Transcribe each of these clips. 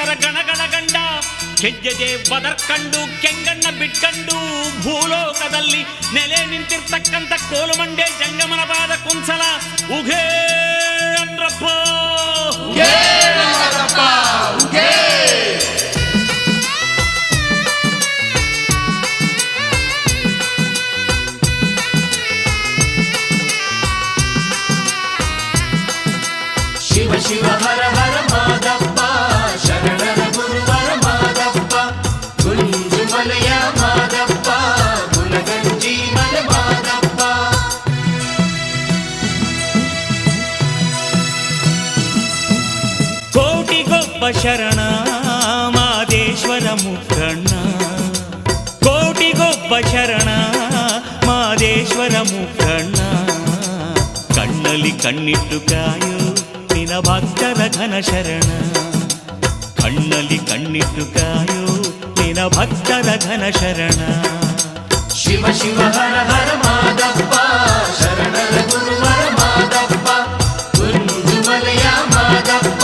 ಭಕ್ತರ ಗಣಗಳ ಗಂಡ ಕೆಜ್ಜದೆ ಬದರ್ಕಂಡು ಕೆಂಗಣ್ಣ ಬಿಟ್ಕಂಡು ಭೂಲೋಕದಲ್ಲಿ ನೆಲೆ ನಿಂತಿರ್ತಕ್ಕಂಥ ಕೋಲುಮಂಡೆ ಜಂಗಮನ ಪಾದ ಕುಂಸಲ ಉಘೇ ಅಂದ್ರಪ್ಪ ಶಿವ ಶಿವ ಹರ ಹರ ಮಾದಪ್ಪ ಶರಣರ ಗುರುವರ ಮಾದಪ್ಪ ಗುಂಜುಮಲೆಯ ಮಾದಪ್ಪ ಗುಲಗಂಜಿ ಮಲೆ ಮಾದಪ್ಪ ಕೋಟಿಗೊಬ್ಬ ಶರಣ ಮಾದೇಶ್ವರ ಮುಖಣ್ಣ ಕೋಟಿಗೊಬ್ಬ ಶರಣ ಮಾದೇಶ್ವರ ಮುಖಣ್ಣ ಕಣ್ಣಲ್ಲಿ ಕಣ್ಣಿಟ್ಟು ಕಾಯೋ ನಿನ ಭಕ್ತರ ಘನ ಶರಣ ಕಣ್ಣಲ್ಲಿ ಕಣ್ಣಿಟ್ಟು ಕಾಯೋ ನಿನ ಭಕ್ತರ ಘನ ಶರಣ ಶಿವ ಶಿವ ಹರ ಹರ ಮಾದಪ್ಪ ಶರಣರ ಗುರುವರ ಮಾದಪ್ಪ ಗುಂಜುಮಲೆಯ ಮಾದಪ್ಪ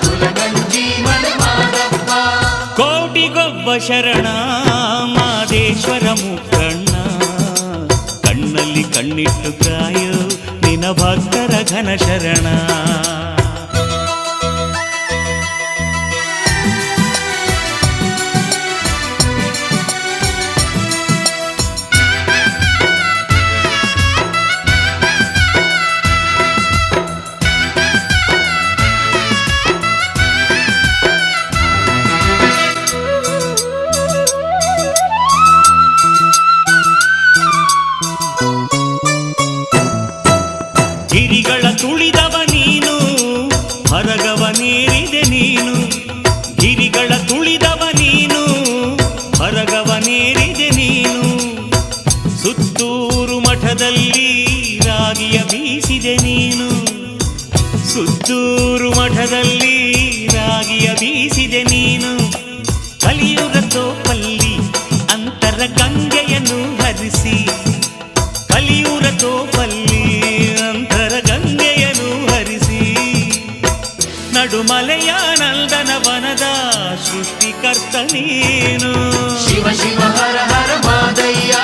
ಗುಲಗಂಜಿ ಮಲೆ ಮಾದಪ್ಪ ಕೋಟಿಗೊಬ್ಬ ಶರಣ ಮಾದೇಶ್ವರ ಮುಖಣ್ಣ ಕಣ್ಣಲ್ಲಿ ಕಣ್ಣಿಟ್ಟು ಕಾಯೋ ನಿನ ಭಕ್ತರ ಘನ ಶರಣ ಗಿರಿಗಳ ತುಳಿದವ ನೀನು ಹರಗವನೇರಿದೆ ನೀನು ಗಿರಿಗಳ ತುಳಿದವ ನೀನು ಹರಗವನೇರಿದೆ ನೀನು ಸುತ್ತೂರು ಮಠದಲ್ಲಿ ರಾಗಿಯ ಬೀಸಿದೆ ನೀನು ಸುತ್ತೂರು ಮಠದಲ್ಲಿ ರಾಗಿಯ ಬೀಸಿದೆ ನೀನು ಕಲಿಯುಗ ತೋಪಲ್ಲಿ ಅಂತರ ಗಂಗೆಯನ್ನು ಹರಿಸಿ ಕಲಿಯುಗ ತೋಪಲ್ಲಿ ಅಂತರ ಗಂಗೆಯನ್ನು ಹರಿಸಿ ನಡುಮಲೆಯ ನಂದನ ವನದ ಸೃಷ್ಟಿಕರ್ತ ನೀನು ಶಿವ ಶಿವ ಹರ ಹರ ಮಾದಯ್ಯ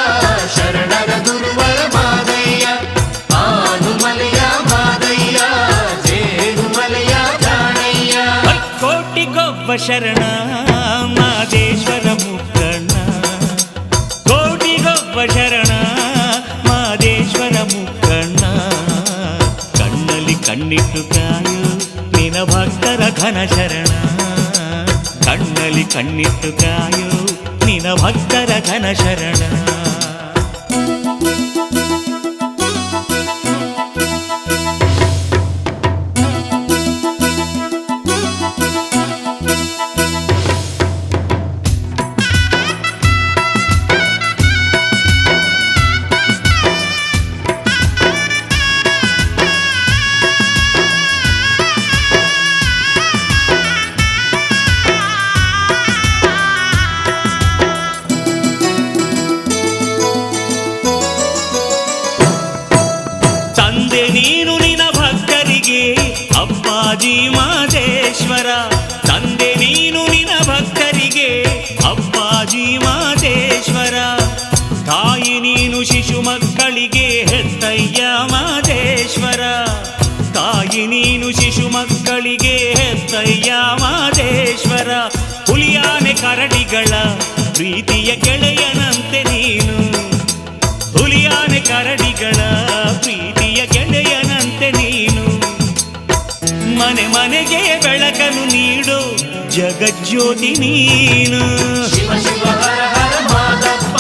ಶರಣರ ಗುರುವರ ಮಾದಯ್ಯ ಆನುಮಲೆಯ ಮಾದಯ್ಯ ಜೇನುಮಲೆಯ ಜಾಣಯ್ಯ ಕೋಟಿಗೊಬ್ಬ ಶರಣ ಮಾದೇಶ್ವರ ಮುಖಣ್ಣ ಕೋಟಿಗೊಬ್ಬ ಶರಣ ಮಾದೇಶ್ವರ ಮುಖಣ್ಣ ಕಣ್ಣಲ್ಲಿ ಕಣ್ಣಿಟ್ಟು ಕಾಯೋ ನಿನ ಭಕ್ತರ ಘನ ಶರಣ ಕಣ್ಣಲ್ಲಿ ಕಣ್ಣಿಟ್ಟು ಕಾಯೋ ನಿನ ಭಕ್ತರ ಘನ ಶರಣ ತಂದೆ ನೀನು ನಿನ ಭಕ್ತರಿಗೆ ಅಪ್ಪಾಜಿ ಮಾದೇಶ್ವರ ತಂದೆ ನೀನು ನಿನ ಭಕ್ತರಿಗೆ ಅಪ್ಪಾಜಿ ಮಾದೇಶ್ವರ ತಾಯಿ ನೀನು ಶಿಶು ಮಕ್ಕಳಿಗೆ ಹೆತ್ತಯ್ಯ ಮಾದೇಶ್ವರ ತಾಯಿ ನೀನು ಶಿಶು ಮಕ್ಕಳಿಗೆ ಹೆತ್ತಯ್ಯ ಮಾದೇಶ್ವರ ಹುಲಿಯಾನೆ ಕರಡಿಗಳ ಪ್ರೀತಿಯ ಗೆಳೆಯನಂತೆ ನೀನು ಹುಲಿಯಾನೆ ಕರಡಿಗಳ ಪ್ರೀತಿಯ ಗೆಳೆಯನಂತೆ ನೀನು ಮನೆ ಮನೆಗೆ ಬೆಳಕನ್ನು ನೀಡು ಜಗಜ್ಯೋತಿ ನೀನು ಶಿವ ಶಿವ ಹರ ಹರ ಮಾದಪ್ಪ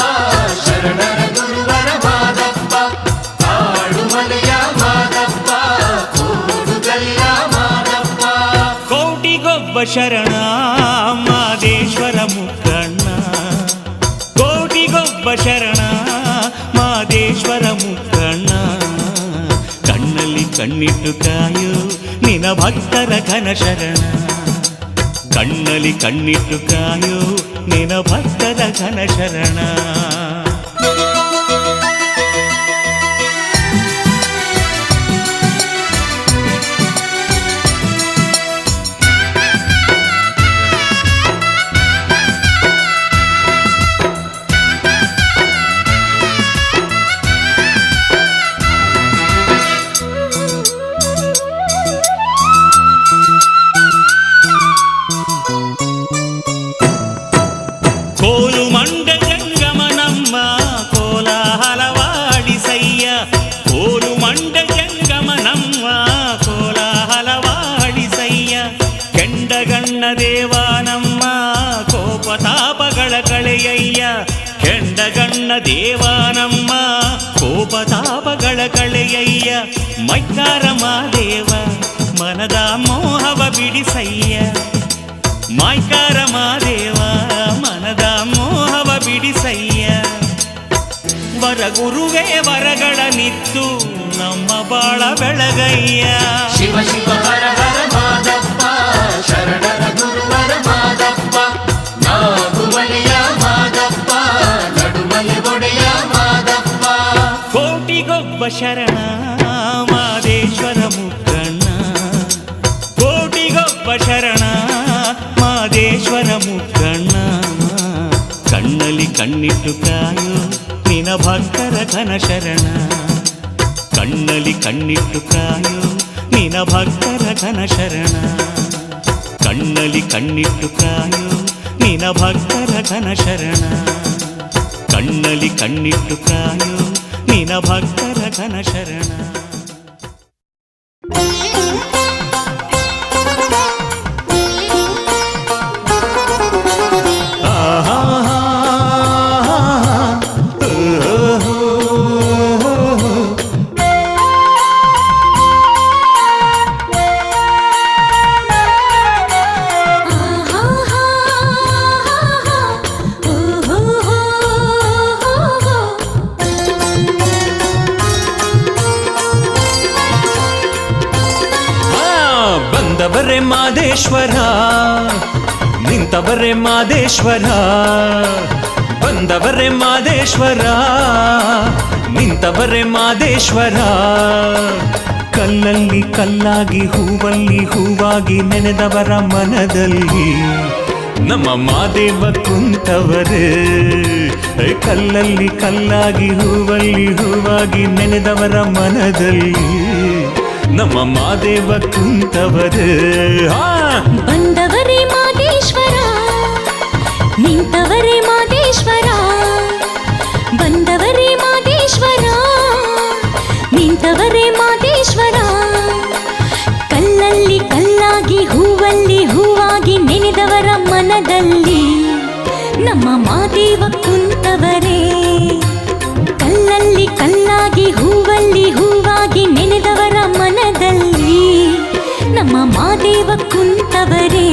ಶರಣರ ಗುರುವರ ಮಾದಪ್ಪ ಆಡುಮಲೆಯ ಮಾದಪ್ಪ ಕೂಡುಗಲ್ಲ ಮಾದಪ್ಪ ಕೋಟಿಗೊಬ್ಬ ಶರಣ ಮಾದೇಶ್ವರ ಮುಖಣ್ಣ ಕೋಟಿಗೊಬ್ಬ ಶರಣ ಮಾದೇಶ್ವರ ಮುಖಣ್ಣ ಕಣ್ಣಲ್ಲಿ ಕಣ್ಣಿಟ್ಟು ಕಾಯೋ ನಿನ ಭಕ್ತರ ಘನ ಶರಣ ಕಣ್ಣಲ್ಲಿ ಕಣ್ಣಿಟ್ಟು ಕಾಯೋ ನಿನ ಭಕ್ತರ ಘನ ಶರಣ ಕೆಂಡಗಣ್ಣ ದೇವ ನಮ್ಮ ಕೋಪತಾಪಗಳ ಕಳೆಯಯ್ಯ ಮೈಕಾರ ಮಾದೇವ ಮನದ ಮೋಹವ ಬಿಡಿಸಯ್ಯ ಮೈಕಾರ ಮಾದೇವ ಮನದ ಮೋಹವ ಬಿಡಿಸಯ್ಯ ವರಗುರುವೇ ವರಗಳ ನಿತ್ತು ನಮ್ಮ ಬಾಳ ಬೆಳಗಯ್ಯ ಶಿವ ಶಿವ ಹರ ಹರ ಮಾದಪ್ಪ ಶರಣರ ಗುರುವರ ಮಾದಪ್ಪ ನಾಗುಮಲೆಯ ಮಾದಪ್ಪ ನಡುಮಲೆ ಒಡೆಯ ಮಾದಪ್ಪ ಕೋಟಿಗೊಬ್ಬ ಶರಣ ಮಾದೇಶ್ವರ ಮುಕ್ಕಣ್ಣ ಕೋಟಿಗೊಬ್ಬ ಶರಣ ಮಾದೇಶ್ವರ ಮುಕ್ಕಣ್ಣ ಕಣ್ಣಲ್ಲಿ ಕಣ್ಣಿಟ್ಟು ಕಾಯೋ ನಿನ ಭಕ್ತರ ಘನ ಶರಣ ಕಣ್ಣಲ್ಲಿ ಕಣ್ಣಿಟ್ಟು ಕಾಯೋ ನಿನ ಭಕ್ತರ ಘನ ಶರಣ ಕಣ್ಣಲ್ಲಿ ಕಣ್ಣಿಟ್ಟು ಕಾಯೋ ನಿನ ಭಕ್ತರ ಘನ ಶರಣ ಕಣ್ಣಲ್ಲಿ ಕಣ್ಣಿಟ್ಟು ಕಾಯೋ ನಿನ ಭಕ್ತರ ಘನ ಶರಣ ಬಂದವರೇ ಮಾದೇಶ್ವರ ನಿಂತವರೇ ಮಾದೇಶ್ವರ ಬಂದವರೇ ಮಾದೇಶ್ವರ ನಿಂತವರೇ ಮಾದೇಶ್ವರ ಕಲ್ಲಲ್ಲಿ ಕಲ್ಲಾಗಿ ಹೂವಲ್ಲಿ ಹೂವಾಗಿ ನೆನೆದವರ ಮನದಲ್ಲಿ ನಮ್ಮ ಮಾದೇವ ಕುಂತವರೇ ಕಲ್ಲಲ್ಲಿ ಕಲ್ಲಾಗಿ ಹೂವಲ್ಲಿ ಹೂವಾಗಿ ನೆನೆದವರ ಮನದಲ್ಲಿ ನಮ್ಮ ಮಾದೇವ ಕುಂತವರೇ ಬಂದವರೇ ಮಾದೇಶ್ವರ ನಿಂತವರೇ ಮಾದೇಶ್ವರ ಬಂದವರೇ ಮಾದೇಶ್ವರ ನಿಂತವರೇ ಮಾದೇಶ್ವರ ಕಲ್ಲಲ್ಲಿ ಕಲ್ಲಾಗಿ ಹೂವಲ್ಲಿ ಹೂವಾಗಿ ನೆನೆದವರ ಮನದಲ್ಲಿ ನಮ್ಮ ಮಾದೇವ ಕುಂತವರೇ ಕಲ್ಲಲ್ಲಿ ಕಲ್ಲಾಗಿ ಹೂವಲ್ಲಿ ಹೂವಾಗಿ ನೆನೆದವರ ಮನದಲ್ಲಿ ನಮ್ಮ ಮಾದೇವ ಕುಂತವರೇ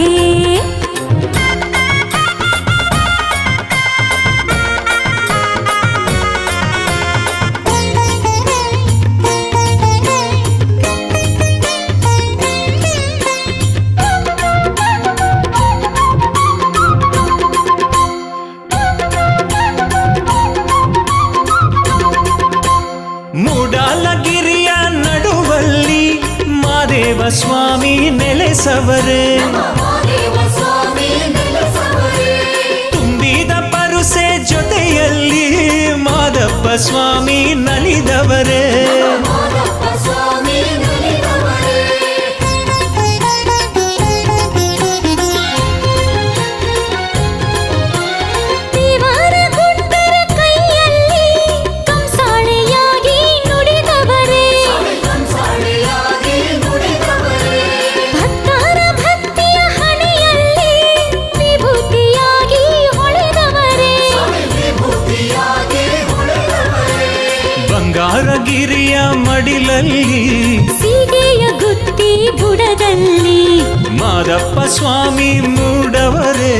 ಮೂಡಲಗಿರಿಯ ನಡುವಲ್ಲಿ ಮಾದೇವ ಸ್ವಾಮಿ ನೆಲೆಸವರೇ ತುಂಬಿದ ಪರುಸೆ ಜೊತೆಯಲ್ಲಿ ಮಾದಪ್ಪ ಸ್ವಾಮಿ ನಲಿದವರೇ ಬಂಗಾರಗಿರಿಯ ಮಡಿಲಲ್ಲಿ ಸೀಗೆಯ ಗುತ್ತಿ ಬುಡದಲ್ಲಿ ಮಾದಪ್ಪ ಸ್ವಾಮಿ ಮೂಡವರೇ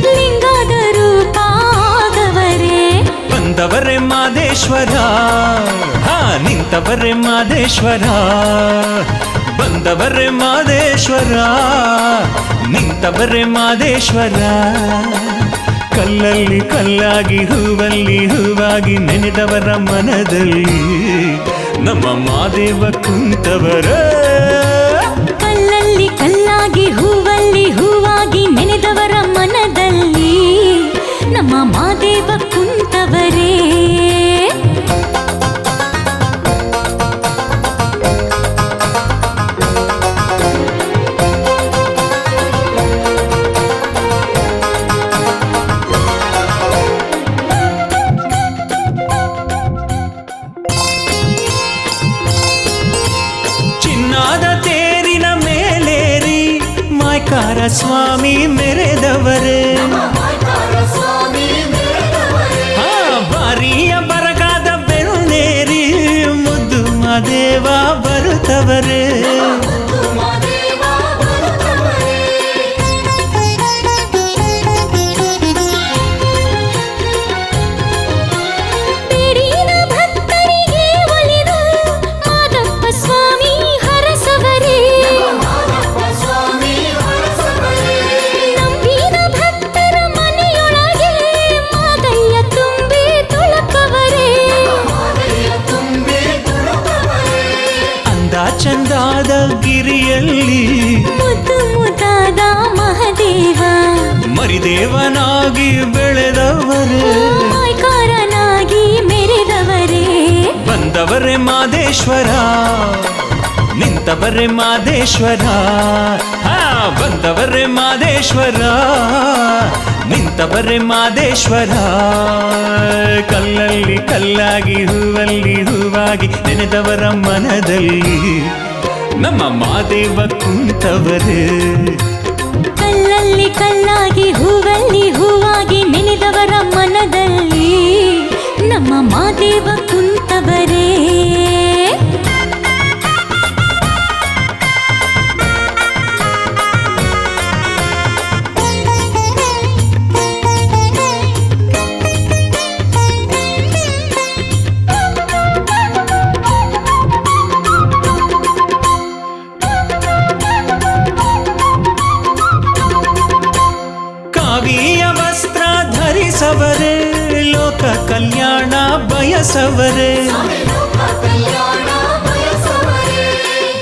ಲಿಂಗದ ರೂಪಾಗವರೇ ಬಂದವರೇ ಮಾದೇಶ್ವರ ನಿಂತವರೇ ಮಾದೇಶ್ವರ ಬಂದವರೇ ಮಾದೇಶ್ವರ ನಿಂತವರೇ ಮಾದೇಶ್ವರ ಕಲ್ಲಲ್ಲಿ ಕಲ್ಲಾಗಿ ಹೂವಲ್ಲಿ ಹೂವಾಗಿ ನೆನೆದವರ ಮನದಲ್ಲಿ ನಮ್ಮ ಮಾದೇವ ಕುಂತವರೇ ಕಲ್ಲಲ್ಲಿ ಕಲ್ಲಾಗಿ ಹೂವಲ್ಲಿ ಹೂವಾಗಿ ನೆನೆದವರ ಮನದಲ್ಲಿ ನಮ್ಮ ಮಾದೇವ ಕುಂತವರೇ ಸ್ವಾಮಿ ಮೆರೆದವರೇ ನೆನೆದವರೇ ಮಾದೇವ ಬರುತ್ತವರೇ. ಬೇಡಿನ ಭಕ್ತರಿಗೆ ಒಲಿದು ಮಾದಪ್ಪ ಸ್ವಾಮಿ ಹರಸವರೇ ಮಾದಪ್ಪ ಸ್ವಾಮಿ ಹರಸವರೇ. ನಂಬಿದ ಭಕ್ತರ ಮನೆಯೊಳಗೆ ಮಾದಯ್ಯ ತುಂಬಿ ತುಳುಕವರೇ ಮಾದಯ್ಯ ತುಂಬಿ ತುಳುಕವರೇ. ಅಂದ ಚಂದಾದ ಗಿರಿಯಲ್ಲಿ ಮುದ್ದು ಮುದ್ದಾದ ಮಹದೇವ ಮರಿದೇವನಾಗಿ ಬೆಳೆದವರೇ ಮಾಯ್ಕಾರನಾಗಿ ಮೆರೆದವರೇ ಬಂದವರೇ ಮಾದೇಶ್ವರ ನಿಂತವರೇ ಮಾದೇಶ್ವರ ಹಾ ಬಂದವರೇ ಮಾದೇಶ್ವರ ನಿಂತವರೇ ಮಾದೇಶ್ವರ ಕಲ್ಲಲ್ಲಿ ಕಲ್ಲಾಗಿ ಹೂವಲ್ಲಿ ಹೂವಾಗಿ ನೆನೆದವರ ಮನದಲ್ಲಿ ನಮ್ಮ ಮಾದೇವ ಕುಂತವರೇ ಕಲ್ಲಲ್ಲಿ ಕಲ್ಲಾಗಿ ಹೂವಲ್ಲಿ ಹೂವಾಗಿ ನೆನೆದವರ ಮನದಲ್ಲಿ ನಮ್ಮ ಮಾದೇವ ಕುಂತವರೇ ಕಾವಿಯ ವಸ್ತ್ರ ಧರಿಸವರೇ ಲೋಕ ಕಲ್ಯಾಣ ಬಯಸವರೇ ಲೋಕ ಕಲ್ಯಾಣ ಬಯಸವರೇ.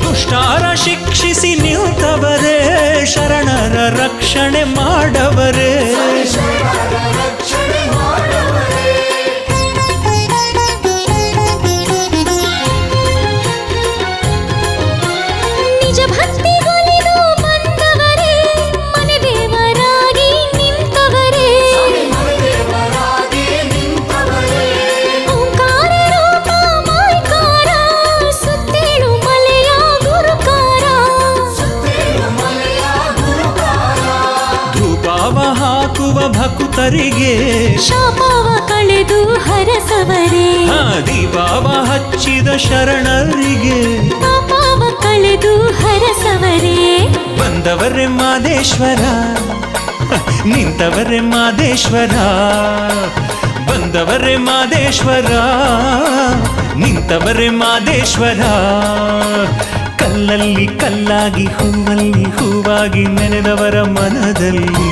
ದುಷ್ಟಾರ ಶಿಕ್ಷಿಸಿ ನಿಲ್ತವರೇ ಶರಣರ ರಕ್ಷಣೆ ಮಾಡವರೇ ಶರಣರ ರಕ್ಷಣೆ ಮಾಡವರೇ. ನಿಜ ಭಕ್ತಿ ಒಲಿದು ಬಂದವರೇ ಮನೆ ದೇವರಾಗಿ ನಿಂತವರೇ ದೇವರಾಗಿ ನಿಂತವರೇ. ಓಂಕಾರ ರೂಪ ಮಾಯ್ಕಾರ ಸುತ್ತೇಳು ಮಲೆಯ ಗುರುಕಾರ ಸುತ್ತೇಳು ಮಲೆಯ ಗುರುಕಾರ. ಧೂಪಾವ ಹಾಕುವ ಭಕ್ತರಿಗೆ ಶಾಪವ ಕಳೆದು ಹರಸವರೇ ಹಾ ದೀಪಾವ ಹಚ್ಚಿದ ಶರಣರಿಗೆ ಪಾಪವ ಕಳೆದು ಹರಸವರೇ ಬಂದವರೇ ಮಾದೇಶ್ವರ ನಿಂತವರೇ ಮಾದೇಶ್ವರ ಬಂದವರೇ ಮಾದೇಶ್ವರ ನಿಂತವರೇ ಮಾದೇಶ್ವರ ಕಲ್ಲಲ್ಲಿ ಕಲ್ಲಾಗಿ ಹೂವಲ್ಲಿ ಹೂವಾಗಿ ನೆನೆದವರ ಮನದಲ್ಲಿ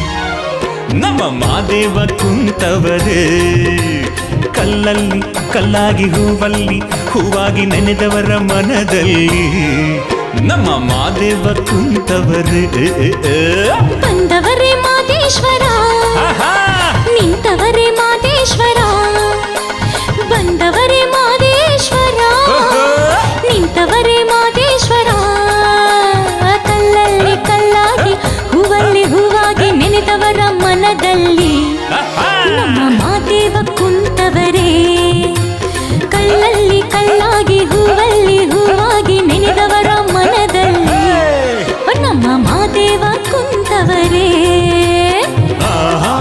ನಮ್ಮ ಮಾದೇವ ಕುಂತವರೇ ಕಲ್ಲಲ್ಲಿ ಕಲ್ಲಾಗಿ ಹೂವಲ್ಲಿ ಹೂವಾಗಿ ನೆನೆದವರ ಮನದಲ್ಲಿ ನಮ್ಮ ಮಾದೇವ ಕುಂತವರೇ ಬಂದವರೇ ಮಾದೇಶ್ವರ ಆಹಾ! ನಿಂತವರೇ ಮಾದೇಶ್ವರ ಬಂದವರೇ ಮಾದೇಶ್ವರ ಓಹೋ! ನಿಂತವರೇ ಮಾದೇಶ್ವರ ಕಲ್ಲಲ್ಲಿ ಕಲ್ಲಾಗಿ ಹೂವಲ್ಲಿ ಹೂವಾಗಿ ನೆನೆದವರ ಮನದಲ್ಲಿ ಆಹಾ! ನಮ್ಮ ಮಾದೇವ ಕುಂತವರೇ ಕಲ್ಲಲ್ಲಿ ಕಲ್ಲಾಗಿ ಹೂವಲ್ಲಿ ಹೂವಾಗಿ ನೆನೆದವರ ಮನದಲ್ಲಿ ನಮ್ಮ ಮಾದೇವ ಕುಂತವರೇ ಆಹಾ!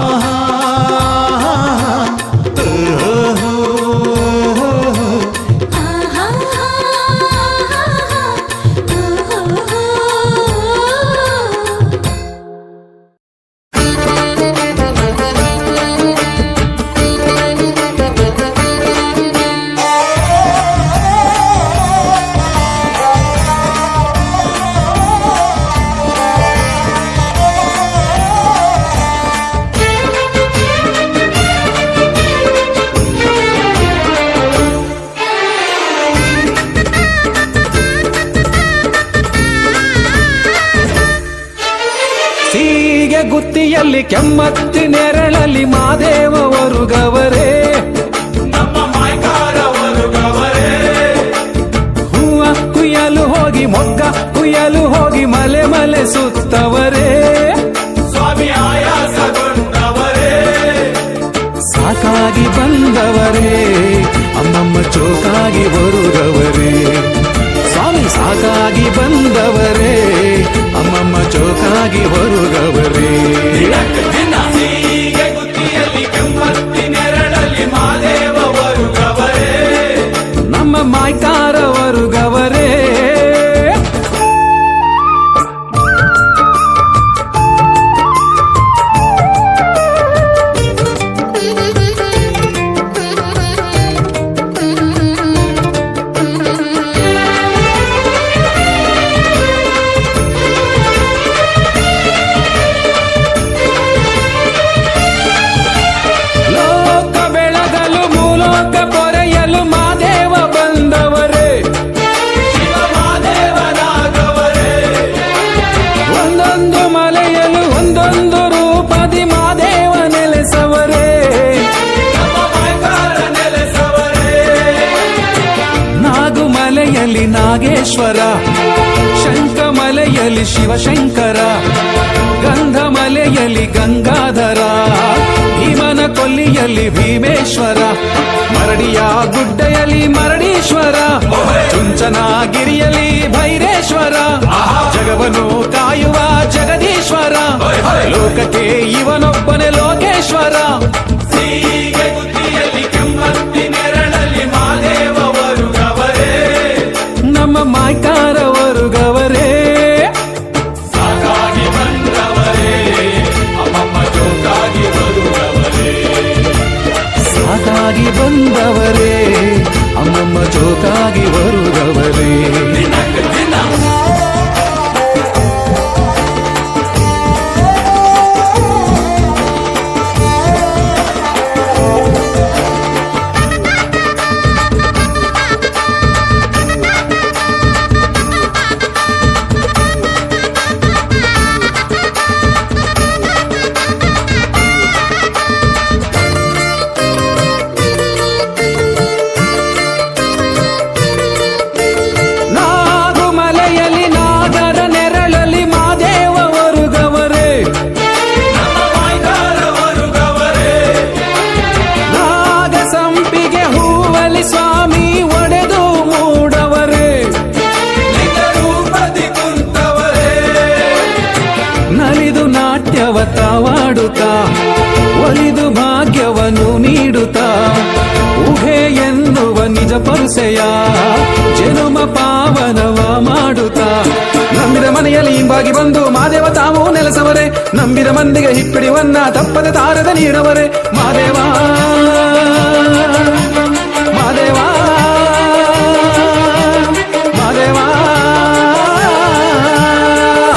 ಸೀಗೆ ಗುತ್ತಿಯಲ್ಲಿ ಕೆಮ್ಮತ್ತಿ ನೆರಳಲ್ಲಿ ಮಾದೇವರು ಗವರೇ ನಮ್ಮ ಮಾಯ್ಕಾರವರು ಗವರೇ ಹೂವ ಕುಯ್ಯಲು ಹೋಗಿ ಮೊಗ್ಗ ಕುಯ್ಯಲು ಹೋಗಿ ಮಲೆ ಮಲೆ ಸುತ್ತವರೇ ಸ್ವಾಮಿ ಆಯಾಸಗೊಂಡವರೇ ಸಾಕಾಗಿ ಬಂದವರೇ ಅಮ್ಮಮ್ಮ ಚೋಕಾಗಿ ಬರುಗವರೇ ಸ್ವಾಮಿ ಸಾಕಾಗಿ ಬಂದವರೇ ಅಮ್ಮಮ್ಮ ಚೋಕಾಗಿ ಬರುಗವರೇ ದಿನ ಹೀಗೆ ಗುತ್ತಿಯಲ್ಲಿ ಕೆಮ್ಮತ್ತಿ ನೆರಳಲ್ಲಿ ಮಾದೇವರು ಗವರೇ ನಮ್ಮ ಮಾಯ್ಕಾರವರು ಗವರೇ ಪರಮೇಶ್ವರ, ಶಂಖಮಲೆಯಲ್ಲಿ ಶಿವಶಂಕರ, ಗಂಧಮಲೆಯಲ್ಲಿ ಗಂಗಾಧರ, ಭೀಮನ ಕೊಲ್ಲಿಯಲ್ಲಿ ಭೀಮೇಶ್ವರ, ಮರಡಿಯ ಗುಡ್ಡೆಯಲ್ಲಿ ಮರಡೀಶ್ವರ, ಚುಂಚನಗಿರಿಯಲ್ಲಿ ಭೈರೇಶ್ವರ, ಜಗವನ್ನು ಕಾಯುವ ಜಗದೀಶ್ವರ, ಲೋಕಕ್ಕೆ ಇವನೊಬ್ಬನೇ ಲೋಕೇಶ್ವರ. ಸೀಗೆ ಗುತ್ತಿಯಲ್ಲಿ ಕೆಮ್ಮತ್ತಿ ನೆರಳಲ್ಲಿ ಮಾದೇವರು ಗವರೇ, ನಮ್ಮ ಮಾಯ್ಕಾರವರು ಗವರೇ, ಸಾಕಾಗಿ ಬಂದವರೇ, ಅಮ್ಮಮ್ಮ ಜೋಕಾಗಿ ಬರುವವರೇ. ಸಾಕಾಗಿ ಬಂದವರೇ, ಅಮ್ಮಮ್ಮ ಜೋಕಾಗಿ ಬರುಗವರೇ. ದಿನಕ್ಕೆ ದಿನ ನಾಗುಮಲೆಯಲ್ಲಿ ನಾಗರ ನೆರಳಲ್ಲಿ ಮಾದೇವರು ಗವರೇ, ನಮ್ಮ ಮಾಯ್ಕಾರವರು ಗವರೇ, ನಾಗ ಸಂಪಿಗೆ ಹೂವಲಿ ಸ್ವಾಮಿ ಒಡೆದು ಮೂಡವರೇ, ಲಿಂಗ ರೂಪದಿ ಕುಂತವರೇ, ನಲಿದು ನಾಟ್ಯವ ತಾವಾಡುತ್ತಾ ಒಲಿದು ಭಾಗ್ಯವನ್ನು ನೀಡುತ್ತಾ ಊಹೆ ಎನ್ನುವ ನಿಜ ಪರುಸೆಯ ಜನುಮ ಪಾವನವ ಮಾಡುತ್ತಾ ನಂಬಿದ ಮನೆಯಲ್ಲಿ ಹಿಂಬಾಗಿ ಬಂದು ಮಾದೇವ ತಾವು ನೆಲೆಸವರೇ, ನಂಬಿದ ಮಂದಿಗೆ ಹಿಪ್ಪಿಡಿವನ್ನ ತಪ್ಪದೆ ತಾರದ ನೀಡವರೇ. ಮಾದೇವ ಮಾದೇವ ಮಾದೇವ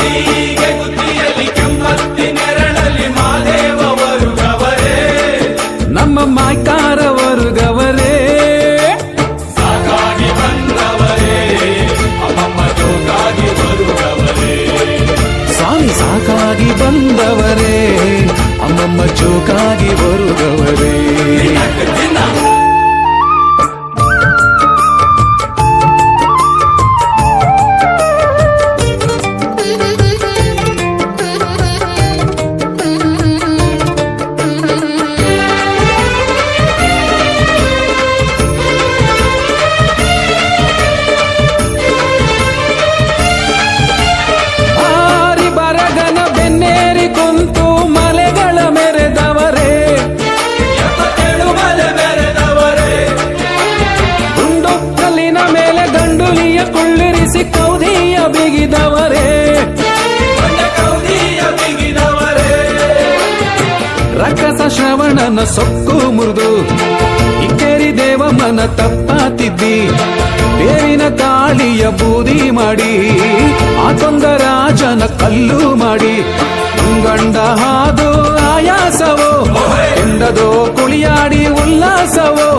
ಸೀಗೆ ಗುತ್ತಿಯಲ್ಲಿ ಕೆಮ್ಮತ್ತಿ ನೆರಳಲ್ಲಿ ಮಾದೇವರು ಗವರೇ, ನಮ್ಮ ಮಾಯ್ಕಾರವರು ಗವರೇ, ಸಾಕಾಗಿ ಬಂದವರೇ, ಅಮ್ಮಮ್ಮ ಜೋಕಾಗಿ ಬರುವವರೇ. ಸ್ವಾಮಿ ಸಾಕಾಗಿ ಬಂದವರೇ, ಅಮ್ಮಮ್ಮ ಜೋಕಾಗಿ ಬರುಗವರೇ. ದಿನಕ್ಕೆ ದಿನ ಆರಿ ಬರಗನ ಬೆನ್ನೇರಿ ಕುಂತು ಮಲೆಗಳ ಮೆರೆದವರೇ, 77 ಮಲೆ ಮೆರೆದವರೇ, ಗುಂಡು ಕಲ್ಲಿನ ಮೇಲೆ ಗಂಡುಲಿಯ ಕುಳ್ಳಿರಿಸಿ ಕೌದಿಯ ಬಿಗಿದವರೇ, ಬಂಡ ಕೌದಿಯ ಬಿಗಿದವರೇ, ರಕ್ಕಸ ಶ್ರವಣನ ಸೊಕ್ಕು ಮುರಿದು ಇಕ್ಕೇರಿ ದೇವಮ್ಮನ ತಪ್ಪಾತಿದ್ದಿ, ಬೇವಿನ ಕಾಳಿಯ ಬೂದಿ ಮಾಡಿ ಆತೊಂದ ರಾಜನ ಕಲ್ಲು ಮಾಡಿ ಗಂಡ ಹಾದು ಆಯಾಸವೋ ಎಂದದೋ ಕುಳಿಯಾಡಿ ಉಲ್ಲಾಸವೋ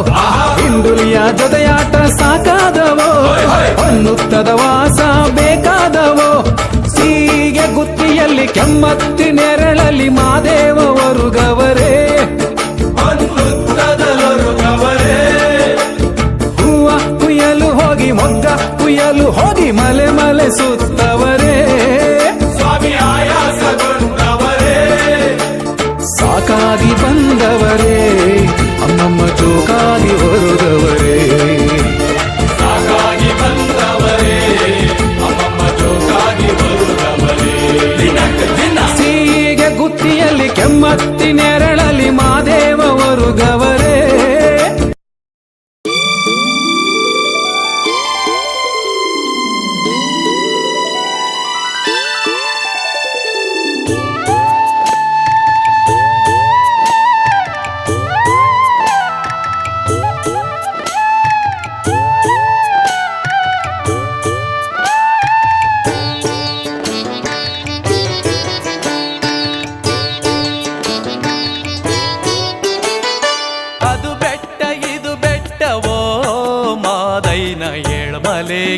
ಹಿಂಡುಲಿಯ ಜೊತೆಯಾಟ ಸಾಕಾದವೋ ಅನ್ನುತ್ತದ ವಾಸ ಬೇಕಾದವೋ. ಸೀಗೆ ಗುತ್ತಿಯಲ್ಲಿ ಕೆಮ್ಮತ್ತಿ ನೆರಳಲ್ಲಿ ಮಾದೇವರು ಗವರೇ, ಅನ್ನುತ್ತದಲರು ಗವರೇ, ಹೂವ ಕುಯ್ಯಲು ಹೋಗಿ ಮೊಗ್ಗ ಕುಯ್ಯಲು ಹೋಗಿ ಮಲೆ ಮಲೆ ಸುತ್ತವರೇ, ಸ್ವಾಮಿ ಆಯಾಸಗೊಂಡವರೇ, ಸಾಕಾಗಿ ಬಂದವರೇ, ಅಮ್ಮಮ್ಮ ಜೋಕಾಗಿ ಹೊರದವರೇ. ಸಾಕಾಗಿ ಬಂದವರೇ, ಅಮ್ಮಮ್ಮ ಜೋಕಾಗಿ ಬರುವವರೇ. ದಿನಕ್ಕೆ ದಿನ ಸೀಗೆ ಗುತ್ತಿಯಲ್ಲಿ ಕೆಮ್ಮತ್ತಿ ನೆರಳಲ್ಲಿ ಮಾದೇವರು ಗವರೇ.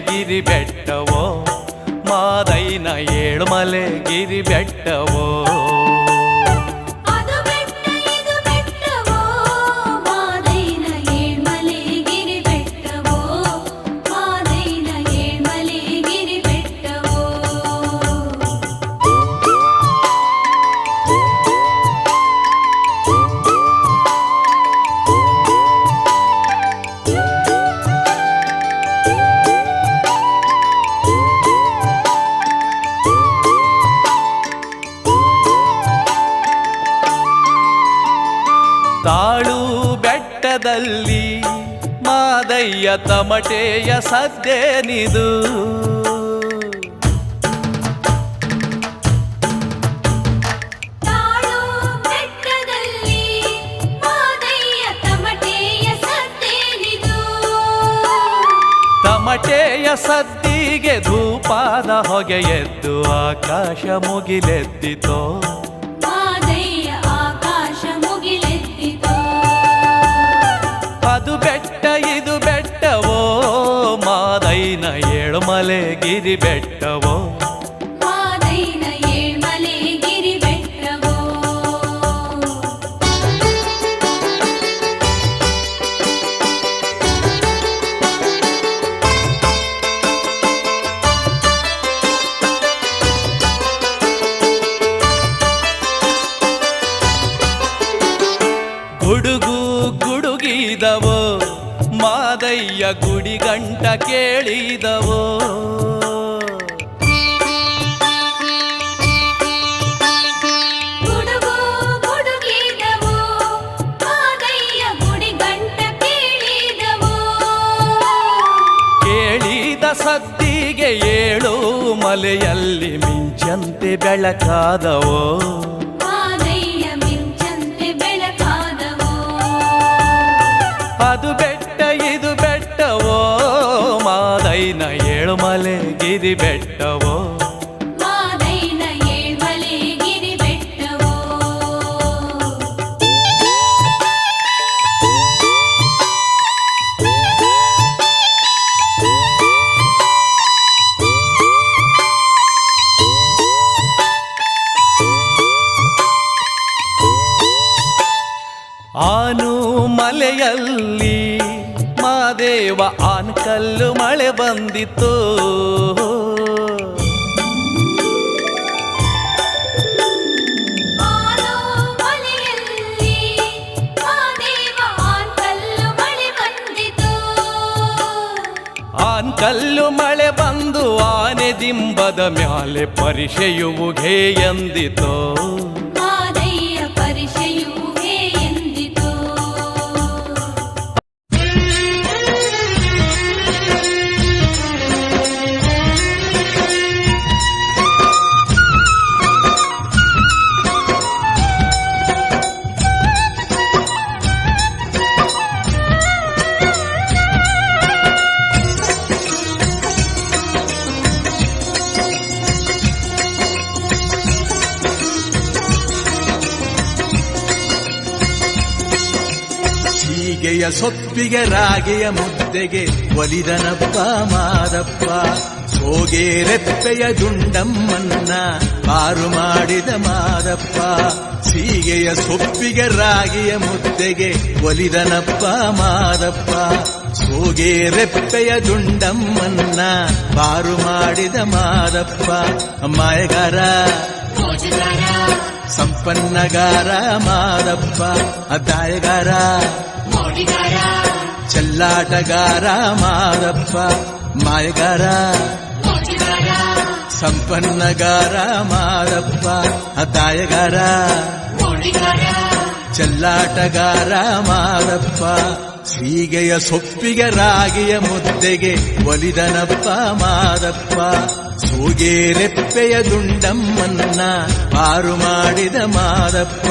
ಗಿರಿ ಬೆಟ್ಟವೋ ಮಾದೈನ ಏಳುಮಲೆ ಗಿರಿ ಬೆಟ್ಟವೋ ಅದು ಬೆಟ್ಟ ಇದು ಬೆಟ್ಟವೋ ಮಾದೈನ ಏಳ್ಮಲೆ ಗಿರಿ ಬೆಟ್ಟವೋ ಮಾದೈನ ಏಳ್ಮಲೆ ಮಲೆಯಲ್ಲಿ ಮಾದಯ್ಯ ತಮಟೆಯ ಸದ್ದೇನಿದು ತಾಳು ಬೆಟ್ಟದಲ್ಲಿ ಮಾದಯ್ಯ ತಮಟೆಯ ಸದ್ದೇನಿದು ತಮಟೆಯ ಸದ್ದಿಗೆ ಧೂಪಾದ ಹೊಗೆ ಎದ್ದು ಆಕಾಶ ಮುಗಿಲೆದ್ದಿತೋ ಮಾದಯ್ಯ ಆಕಾಶ ಮುಗಿಲೆದ್ದಿತು ಅದು ಬೆಟ್ಟ ಇದು ಬೆಟ್ಟವೋ ಮಾದೈನ ಏಳುಮಲೆ ಗಿರಿ ಬೆಟ್ಟವೋ ಮಾದಯ್ಯನ ಏಳ್ಮಲೆ ಗಿರಿ ಬೆಟ್ಟವೋ ಗುಡುಗು ಗುಡುಗಿದವೋ ಮಾದಯ್ಯ ಗುಡಿ ಗಂಟ ಕೇಳಿದವೋ ಗುಡುಗು ಗುಡುಗಿದವು ಮಾದಯ್ಯ ಗುಡಿ ಗಂಟ ಕೇಳಿದವು ಕೇಳಿದ ಸದ್ದಿಗೆ ಏಳು ಮಲೆಯಲ್ಲಿ ಮಿಂಚಂತೆ ಬೆಳಕಾದವೋ ಮಾದಯ್ಯ ಮಿಂಚಂತೆ ಬೆಳಕಾದವು ಅದು ಬೆಟ್ಟ ಇದು ಬೆಟ್ಟವೋ ಮಾದೈನ ಏಳುಮಲೆ ಗಿರಿ ಬೆಟ್ಟವೋ ಮಾದಯ್ಯನ ಏಳ್ಮಲೆ ಗಿರಿ ಬೆಟ್ಟವೋ ಆನು ಮಲೆಯಲ್ಲಿ ಮಾದೇವ ಆನ್ಕಲ್ಲು ಮಳೆ ಬಂದಿತ್ತು ಆನು ಮಲೆಯಲ್ಲಿ ಮಾದೇವ ಆನ್ಕಲ್ಲು ಮಳೆ ಬಂದಿತು ಆನ್ಕಲ್ಲು ಮಳೆ ಬಂದು ಆನೆ ದಿಂಬದ ಮ್ಯಾಲೆ ಪರಿಷೆಯುವುಘೇ ಎಂದಿತೋ ಮಾದಯ್ಯ ಪರಿಷೆಯು ಹೇ ಎಂದಿತು ಸೀಗೆಯ ಸೊಪ್ಪಿಗೆ ರಾಗೆಯ ಮುದ್ದೆಗೆ ಒಲಿದನಪ್ಪ ಮಾದಪ್ಪ ಸೋಗೆ ರೆಪ್ಪೆಯ ದುಂಡಮ್ಮನ್ನ ಪಾರು ಮಾಡಿದ ಮಾದಪ್ಪ ಸೀಗೆಯ ಸೊಪ್ಪಿಗೆ ರಾಗೆಯ ಮುದ್ದೆಗೆ ಒಲಿದನಪ್ಪ ಮಾದಪ್ಪ ಸೋಗೆ ರೆಪ್ಪೆಯ ದುಂಡಮ್ಮನ್ನ ಪಾರು ಮಾಡಿದ ಮಾದಪ್ಪ ಮಾಯಗಾರ ಸಂಪನ್ನಗಾರ ಮಾದಪ್ಪ ಅದಾಯಗಾರ ಚೆಲ್ಲಾಟಗಾರ ಮಾದಪ್ಪ ಮಾಯಗಾರ ಸಂಪನ್ನಗಾರ ಮಾದಪ್ಪ ಅದಾಯಗಾರ ಚೆಲ್ಲಾಟಗಾರ ಮಾದಪ್ಪ ಸೀಗೆಯ ಸೊಪ್ಪಿಗೆ ರಾಗಿಯ ಮುದ್ದೆಗೆ ಒಲಿದನಪ್ಪ ಮಾದಪ್ಪ ಸೋಗೆ ರೆಪ್ಪೆಯ ದುಂಡಮ್ಮನ್ನ ಪಾರು ಮಾಡಿದ ಮಾದಪ್ಪ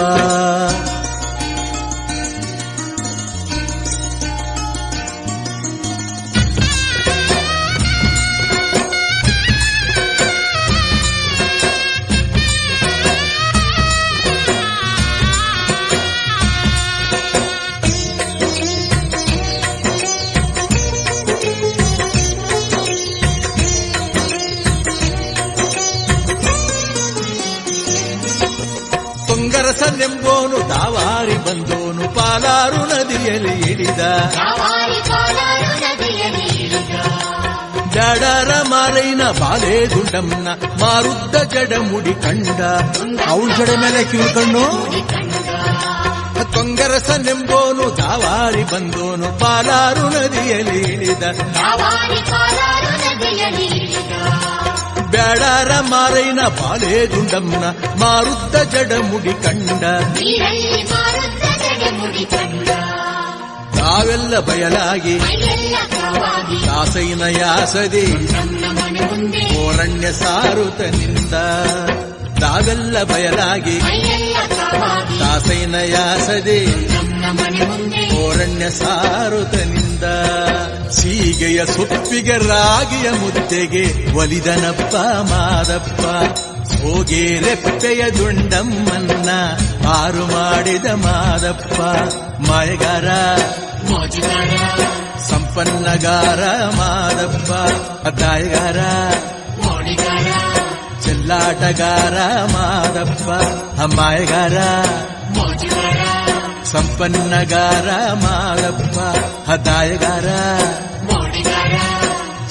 ತುಂಗರಸನೆಂಬೋನು ದಾವಾರಿ ಬಂದೋನು ಪಾಲಾರು ನದಿಯಲ್ಲಿ ಇಳಿದ ಜಡರ ಮಾರೈನ ಬಾಲೆ ದುಂಡಮ್ನ ಮಾರುದ್ದ ಜಡ ಮುಡಿ ಕಂಡ ಅವಳ ಜಡ ಮೇಲೆ ಕಿವಿಕಣ್ಣು ತೊಂಗರಸನೆಂಬೋನು ದಾವಾರಿ ಬಂದೋನು ಪಾಲಾರು ನದಿಯಲ್ಲಿ ಇಳಿದ ಬ್ಯಾಡಾರ ಮಾರೈನ ಬಾಲೆ ದುಂಡಮ್ನ ಮಾರುದ್ದ ಜಡ ಮುಡಿ ಕಂಡ ತಾವೆಲ್ಲ ಬಯಲಾಗಿ ಮೈಯೆಲ್ಲ ಕಾವಾಗಿ ದಾಸೈನ ಯಾಸದೆ ನಮ್ಮ ಮನೆ ಮುಂದೆ ಕೋರಣ್ಯ ಸಾರುತನಿಂದ ತಾವೆಲ್ಲ ಬಯಲಾಗಿ ಮೈಯೆಲ್ಲ ಕಾವಾಗಿ ದಾಸೈನ ಯಾಸದೆ ನಮ್ಮ ಮನೆ ಮುಂದೆ ಕೋರಣ್ಯ ಸಾರುತನಿಂದ ಸೀಗೆಯ ಸೊಪ್ಪಿಗೆ ರಾಗಿಯ ಮುದ್ದೆಗೆ ಒಲಿದನಪ್ಪ ಮಾದಪ್ಪ ಹೋಗೆ ರೆಪ್ಪೆಯ ದುಂಡಮ್ಮನ್ನ ಪಾರು ಮಾಡಿದ ಮಾದಪ್ಪ ಮಾಯಗಾರ ಮೋಜುಗಾರ ಸಂಪನ್ನಗಾರ ಮಾದಪ್ಪ ಅದಾಯಗಾರ ಮೋಡಿಗಾರ ಚೆಲ್ಲಾಟಗಾರ ಮಾದಪ್ಪ ಮಾಯಗಾರ ಮೋಜುಗಾರ ಸಂಪನ್ನಗಾರ ಮಾದಪ್ಪ ಹದಾಯಗಾರ ಮೋಡಿಗಾರ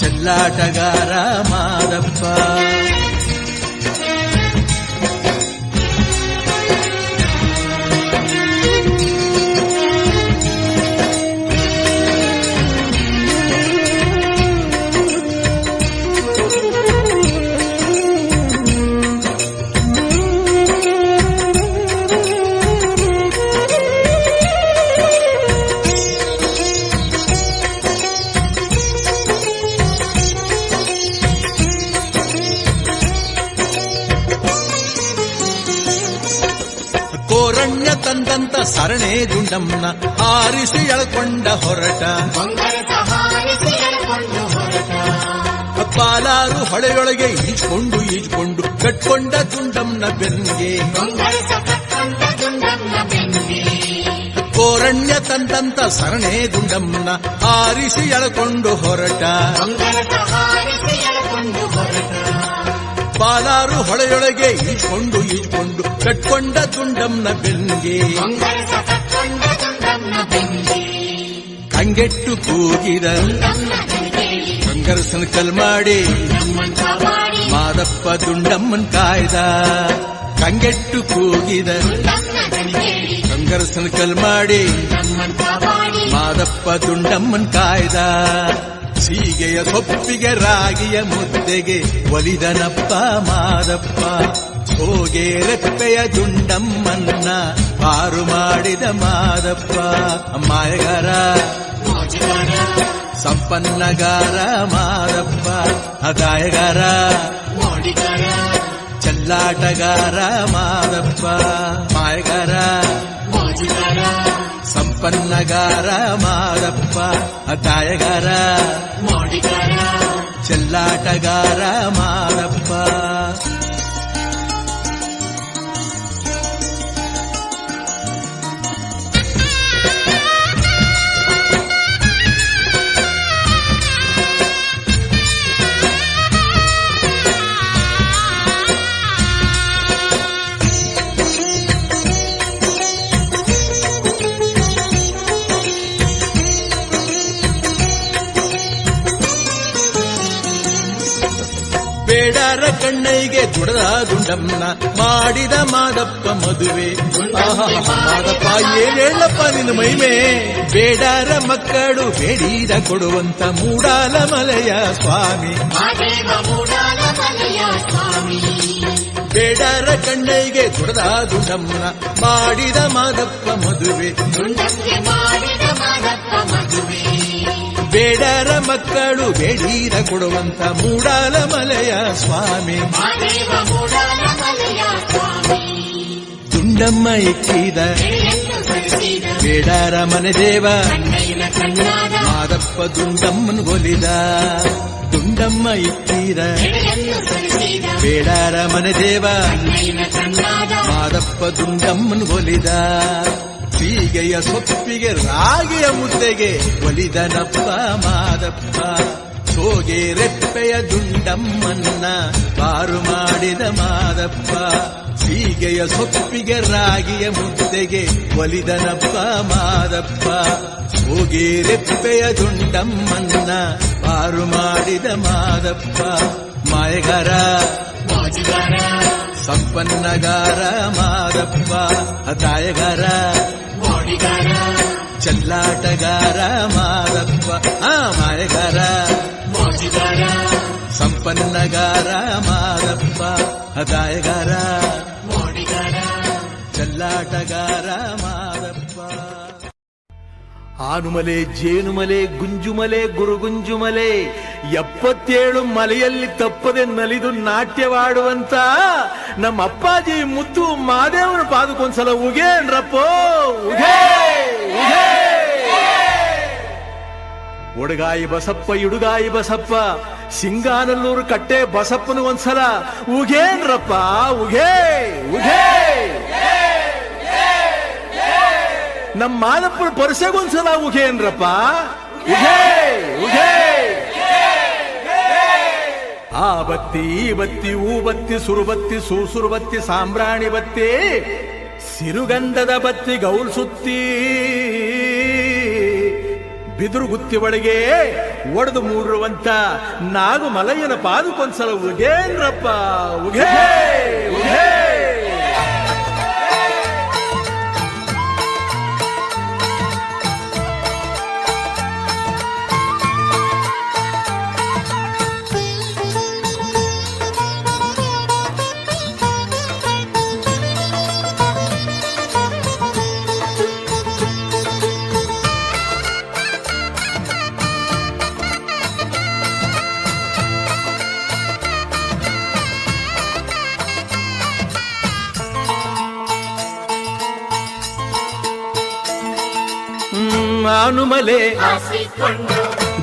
ಚೆಲ್ಲಾಟಗಾರ ಮಾದಪ್ಪ ಕೋರಣ್ಯ ತಂದಂತ ಸರಣೆ ದುಂಡಮ್ಮನ ಆರಿಸಿ ಎಳ್ಕೊಂಡ ಹೊರಟ ಬಂಗಾರದ ಹಾರಿಸಿ ಎಳ್ಕೊಂಡು ಹೊರಟ ಪಾಲಾರು ಹೊಳೆಯೊಳಗೆ ಈಜ್ಕೊಂಡು ಕಟ್ಕೊಂಡ ದುಂಡಮ್ಮನ ಬೆನ್ನಿಗೆ ಬಂಗಾರದ ಕಟ್ಕೊಂಡ ದುಂಡಮ್ಮ ಬೆನ್ನಿಗೆ ಕೋರಣ್ಯ ತಂದಂತ ಸರಣೆ ದುಂಡಮ್ಮನ ಆರಿಸಿ ಎಳ್ಕೊಂಡು ಹೊರಟ ಬಂಗಾರದ ಹಾರಿಸಿ ಎಳ್ಕೊಂಡು ಹೊರಟ ಪಾಲಾರು ಹೊಳೆಯೊಳಗೆ ಈಜ್ಕೊಂಡು ಕಟ್ಕೊಂಡ ದುಂಡಮ್ಮನ ಬೆನ್ನಿಗೆ ಬಂಗಾರದ ಕಟ್ಕೊಂಡ ದುಂಡಮ್ಮ ಬೆನ್ನಿಗೆ ಕಂಗೆಟ್ಟು ಕೂಗಿದ ದುಂಡಮ್ಮ ದನಿಗೇಳಿ ಕಂಗರಸನ ಕಲ್ ಮಾಡಿ ನಮ್ಮನ್ ಕಾಪಾಡಿ ಮಾದಪ್ಪ ದುಂಡಮ್ಮನ್ ಕಾಯ್ದ ಕಂಗೆಟ್ಟು ಕೂಗಿದ ದುಂಡಮ್ಮ ದನಿಗೇಳಿ ಕಂಗರಸನ ಕಲ್ ಮಾಡಿ ನಮ್ಮನ್ ಕಾಪಾಡಿ ಮಾದಪ್ಪ ದುಂಡಮ್ಮನ್ ಕಾಯ್ದ ಸೀಗೆಯ ಸೊಪ್ಪಿಗೆ ರಾಗಿಯ ಮುದ್ದೆಗೆ ಒಲಿದನಪ್ಪ ಮಾದಪ್ಪ ಹೋಗೆ ರೆಪ್ಪೆಯ ದುಂಡಮ್ಮನ್ನ ಪಾರು ಮಾಡಿದ ಮಾದಪ್ಪ ಮಾಯಗಾರ ಮೋಜುಗಾರ ಸಂಪನ್ನಗಾರ ಮಾದಪ್ಪ ಅದಾಯಗಾರ ಮೋಡಿಗಾರ ಚೆಲ್ಲಾಟಗಾರ ಮಾದಪ್ಪ ಮಾಯಗಾರ ಮೋಜುಗಾರ ಸಂಪನ್ನಗಾರ ಮಾದಪ್ಪ ಅದಾಯಗಾರ ಮೋಡಿಗಾರ ಚೆಲ್ಲಾಟಗಾರ ಮಾದಪ್ಪ ಬೇಡರ ಕಣ್ಣೈಗೆ ದುಡದ ದುಂಡಮ್ಮನ ಮಾಡಿದ ಮಾದಪ್ಪ ಮದುವೆ ಆಹಾ, ಮಾದಪ್ಪ ಏನೇಳಪ್ಪ ನಿನ್ನ ಮಹಿಮೆ ಬೇಡರ ಮಕ್ಕಳು ಬೇಡಿದ ಕೊಡುವಂತ ಮೂಡಾಲ ಮಲೆಯ ಸ್ವಾಮಿ ಮಾದೇವ ಮೂಡಾಲ ಮಲೆಯ ಸ್ವಾಮಿ ಬೇಡರ ಕಣ್ಣೈಗೆ ದುಡದ ದುಂಡಮ್ಮನ ಮಾಡಿದ ಮಾದಪ್ಪ ಮದುವೆ ದುಂಡಕ್ಕೆ ಮಾಡಿದ ಮಾದಪ್ಪ ಮದುವೆ ಬೇಡರ ಮಕ್ಕಳು ಬೇಡಿದ ಕೊಡುವಂತ ಮೂಡಾಲ ಮಲೆಯ ಸ್ವಾಮಿ ಮಾದೇವ ಮೂಡಾಲ ಮಲೆಯ ಸ್ವಾಮಿ ದುಂಡಮ್ಮ ಇಕ್ಕಿದ ಎಳೆಯನ್ನು ಸರಿಸಿದ ಬೇಡರ ಮನೆ ದೇವ ಕಣ್ಣೈನ ಕಣ್ಣಾದ ಮಾದಪ್ಪ ದುಂಡಮ್ಮನ್ ಗೊಲಿದ ದುಂಡಮ್ಮ ಇಕ್ಕಿದ ಎಳೆಯನ್ನು ಸರಿಸಿದ ಬೇಡರ ಮನೆ ದೇವ ಕಣ್ಣೈನ ಕಣ್ಣಾದ ಮಾದಪ್ಪ ದುಂಡಮ್ಮನ್ ಗೊಲಿದ ಸೀಗೆಯ ಸೊಪ್ಪಿಗೆ ರಾಗಿಯ ಮುದ್ದೆಗೆ ಒಲಿದನಪ್ಪ ಮಾದಪ್ಪ ಸೋಗೆ ರೆಪ್ಪೆಯ ದುಂಡಮ್ಮನ್ನ ಪಾರು ಮಾಡಿದ ಮಾದಪ್ಪ ಸೀಗೆಯ ಸೊಪ್ಪಿಗೆ ರಾಗಿಯ ಮುದ್ದೆಗೆ ಒಲಿದನಪ್ಪ ಮಾದಪ್ಪ ಸೋಗೆ ರೆಪ್ಪೆಯ ದುಂಡಮ್ಮನ್ನ ಪಾರು ಮಾಡಿದ ಮಾದಪ್ಪ ಮಾಯಗಾರ ಮೋಜುಗಾರ ಸಂಪನ್ನಗಾರ ಮಾದಪ್ಪ ಅದಾಯಗಾರ ಮೋಡಿಗಾರ ಚೆಲ್ಲಾಟಗಾರ ಮಾದಪ್ಪ ಮಾಯಗಾರ ಮೋಜುಗಾರ ಸಂಪನ್ನಗಾರ ಮಾದಪ್ಪ ಅದಾಯಗಾರ ಮೋಡಿಗಾರ ಚೆಲ್ಲಾಟಗಾರ ಮಾದಪ್ಪ ಆನುಮಲೆ ಜೇನುಮಲೆ ಗುಂಜುಮಲೆ ಗುರುಗುಂಜುಮಲೆ 77 ಮಲೆಯಲ್ಲಿ ತಪ್ಪದೆ ನಲಿದು ನಾಟ್ಯವಾಡುವಂತ ನಮ್ಮ ಅಪ್ಪಾಜಿ ಮುತ್ತು ಮಾದೇವನ ಪಾದಕ್ಕೊಂದ್ಸಲ ಉಗೇನ್ರಪ್ಪೋ ಉಗೇ ಉಗೇ ಒಡಗಾಯಿ ಬಸಪ್ಪ ಇಡುಗಾಯಿ ಬಸಪ್ಪ ಸಿಂಗಾನಲ್ಲೂರು ಕಟ್ಟೆ ಬಸಪ್ಪನ ಒಂದ್ಸಲ ಉಗೇನ್ರಪ್ಪ ಉಗೇ ಉಗೇ ನಮ್ಮ ಮಾದಪ್ಪನ ಪರ್ಸೆಗೊಂದ್ಸಲ ಉಗೇನ್ರಪ್ಪ ಉಗೇ ಉಗೇ ಆ ಬತ್ತಿ ಈ ಬತ್ತಿ ಊ ಬತ್ತಿ ಸುರುಬತ್ತಿ ಸೂಸುರು ಬತ್ತಿ ಸಾಂಬ್ರಾಣಿ ಬತ್ತಿ ಸಿರುಗಂಧದ ಬತ್ತಿ ಗೌಲ್ ಸುತ್ತಿ ಬಿದುರು ಗುತ್ತಿ ಒಳಗೆ ಒಡೆದು ಮೂಡಿರುವಂತ ನಾಗು ಮಲಯ್ಯನ ಪಾದಕ್ಕೊಂದ್ಸಲ ಉಗೇನ್ರಪ್ಪ ಉಗೇ ಉಗೇ ಆನುಮಲೆ ಹಾಸಿಕೊಂಡು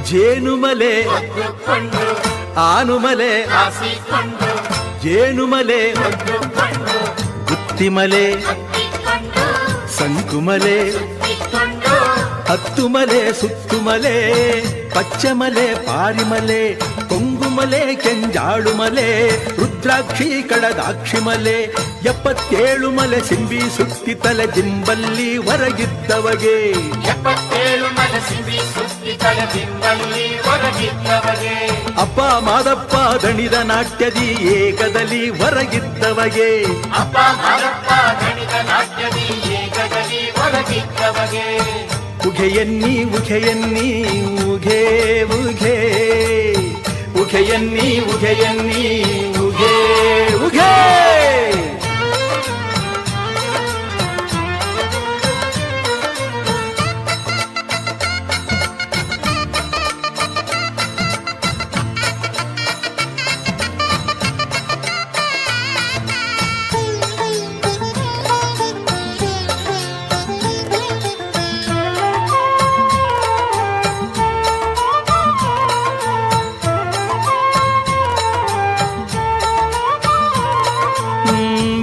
ಜೇನುಮಲೆ ಒದ್ದುಕೊಂಡು ಆನುಮಲೆ ಹಾಸಿಕೊಂಡು ಜೇನುಮಲೆ ಒದ್ದುಕೊಂಡು ಗುತ್ತಿಮಲೆ ಹತ್ತಿಕೊಂಡು ಸಂಕುಮಲೆ ಸುತ್ತಿಕೊಂಡು ಹತ್ತುಮಲೆ ಸುತ್ತುಮಲೆ ಪಚ್ಚಮಲೆ ಪಾರಿಮಲೆ ಕೊಂಗುಮಲೆ ಕೆಂಜಾಳುಮಲೆ ರುದ್ರಾಕ್ಷಿ ಕಡದಾಕ್ಷಿಮಲೆ 77 ಮಲೆ ಸಿಂಬಿ ಸುತ್ತಿ ತಲೆ ದಿಂಬಲ್ಲಿ ಹೊರಗಿದ್ದವಗೆ 77 ಮಲೆ ಸಿಂಬಿ ಸುತ್ತಿ ತಲೆ ದಿಂಬಲ್ಲಿ ಹೊರಗಿದ್ದವಗೆ ಅಪ್ಪ ಮಾದಪ್ಪ ದಣಿದ ನಾಟ್ಯದಿ ಏಕದಲ್ಲಿ ಹೊರಗಿದ್ದವಗೆ ಅಪ್ಪ ಮಾದಪ್ಪ ದಣಿದ ನಾಟ್ಯದಿ ಏಕದಲ್ಲಿ ಹೊರಗಿದ್ದವಗೆ ಉಘೆಯನ್ನಿ ಉಘೆಯನ್ನಿ ಉಘೇ ಉಘೇ ಉಘೆಯನ್ನಿ ಉಘೆಯನ್ನಿ ಉಘೇ ಉಘೇ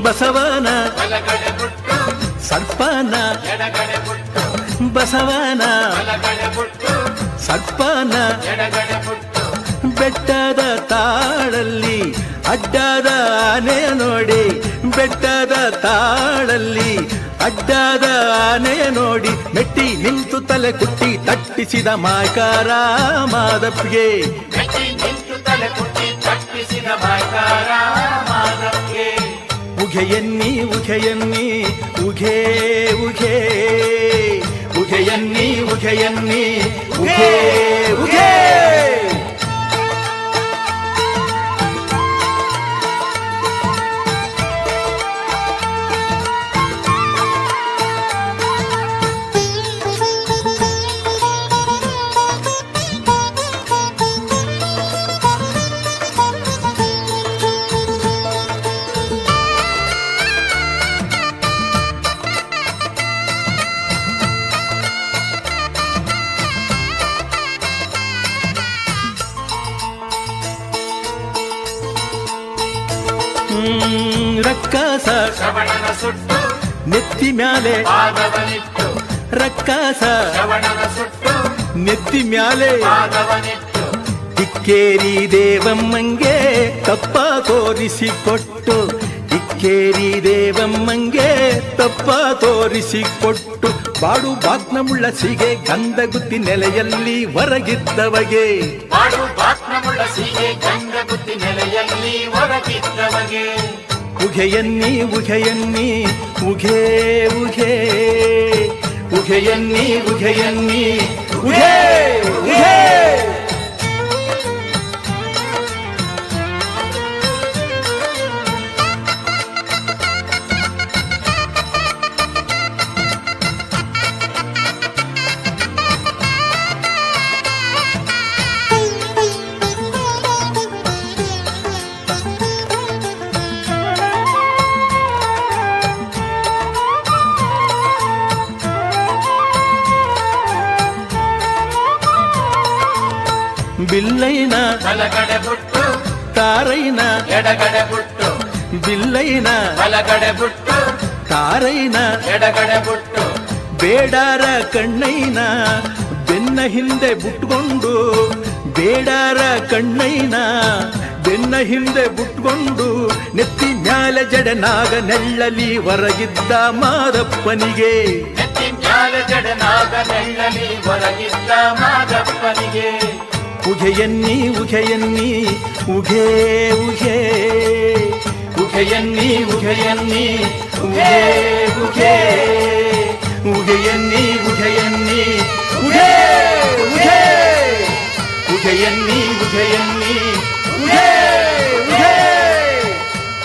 ಬಸವನ ಬಲಗಡೆ ಬುಟ್ಟು ಸರ್ಪನ ಎಡಗಡೆ ಬುಟ್ಟು ಬಸವನ ಬಲಗಡೆ ಬುಟ್ಟು ಸರ್ಪನ ಎಡಗಡೆ ಬುಟ್ಟು ಬೆಟ್ಟದ ತಾಳಲ್ಲಿ ಅಡ್ಡದ ಆನೆ ನೋಡಿ ಬೆಟ್ಟದ ತಾಳಲ್ಲಿ ಅಡ್ಡದ ಆನೆ ನೋಡಿ ಮೆಟ್ಟಿ ನಿಂತು ತಲೆ ಕುಟ್ಟಿ ತಟ್ಟಿಸಿದ ಮಾಕಾರ ಮಾದಪ್ಪಿಗೆ ಮೆಟ್ಟಿ ನಿಂತು ತಲೆ ಕುಟ್ಟಿ ತಟ್ಟಿಸಿದ ಮಾಕಾರ ಮಾದಪ್ಪಿಗೆ ಉಘೆಯನ್ನಿ ಉಘೆಯನ್ನಿ ಉಘೇ ಉಘೇ ಉಘೆಯನ್ನಿ ಉಘೆಯನ್ನಿ ಉಘೇ ಉಘೇ ರಕ್ಕಸ ಶ್ರವಣನ ಸುಟ್ಟು ನೆತ್ತಿ ಮ್ಯಾಲೆ ಪಾದವನಿಟ್ಟು ರಕ್ಕಸ ಶ್ರವಣನ ಸುಟ್ಟು ನೆತ್ತಿ ಮ್ಯಾಲೆ ಪಾದವನಿಟ್ಟು ಇಕ್ಕೇರಿ ದೇವಮ್ಮಂಗೆ ತಪ್ಪ ತೋರಿಸಿಕೊಟ್ಟು ಇಕ್ಕೇರಿ ದೇವಮ್ಮಂಗೆ ತಪ್ಪ ತೋರಿಸಿಕೊಟ್ಟು ಬಾಡು ಬಾಗ್ನಮುಳ್ಳ ಸಿಗೆ ಗಂಧಗುತ್ತಿ ನೆಲೆಯಲ್ಲಿ ಹೊರಗಿದ್ದವಗೆ ಬಾಡು ಬಾಕ್ನಮುಳ್ಳ ಸೀಗೆ ಗಂಗಗುತ್ತಿ ನೆಲೆಯಲ್ಲಿ ಹೊರಗಿದ್ದವಗೆ ಉಘೆಯನ್ನಿ ಉಘೆಯನ್ನಿ ಉಘೇ ಉಘೇ ಉಘೆಯನ್ನಿ ಉಘೆಯನ್ನಿ ಉಘೇ ಉಘೇ ಬಿಲ್ಲೈನ ಬಲಗಡೆ ಬುಟ್ಟು ತಾರೈನ ಎಡಗಡೆ ಬುಟ್ಟು ಬಿಲ್ಲೈನ ಬಲಗಡೆ ಬುಟ್ಟು ತಾರೈನ ಎಡಗಡೆ ಬುಟ್ಟು ಬೇಡಾರ ಕಣ್ಣೈನ ಬೆನ್ನ ಹಿಂದೆ ಬುಟ್ಕೊಂಡು ಬೇಡಾರ ಕಣ್ಣೈನ ಬೆನ್ನ ಹಿಂದೆ ಬುಟ್ಕೊಂಡು ನೆತ್ತಿ ಮ್ಯಾಲ ಜಡನಾಗ ನೆಳ್ಳಲಿ ಹೊರಗಿದ್ದ ಮಾದಪ್ಪನಿಗೆ ನೆತ್ತಿ ಮ್ಯಾಲ ಜಡನಾಗ ನೆಳ್ಳಲಿ ಹೊರಗಿದ್ದ ಮಾದಪ್ಪನಿಗೆ ಉಘೆಯನ್ನಿ ಉಘೆಯನ್ನಿ ಉಘೇ ಉಘೇ ಉಘೆಯನ್ನಿ ಉಘೆಯನ್ನಿ ಉಘೇ ಉಘೇ ಉಘೆಯನ್ನಿ ಉಘೆಯನ್ನಿ ಉಘೇ ಉಘೇ ಉಘೆಯನ್ನಿ ಉಘೆಯನ್ನಿ ಉಘೇ ಉಘೇ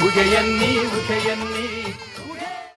ಉಘೆಯನ್ನಿ ಉಘೆಯನ್ನಿ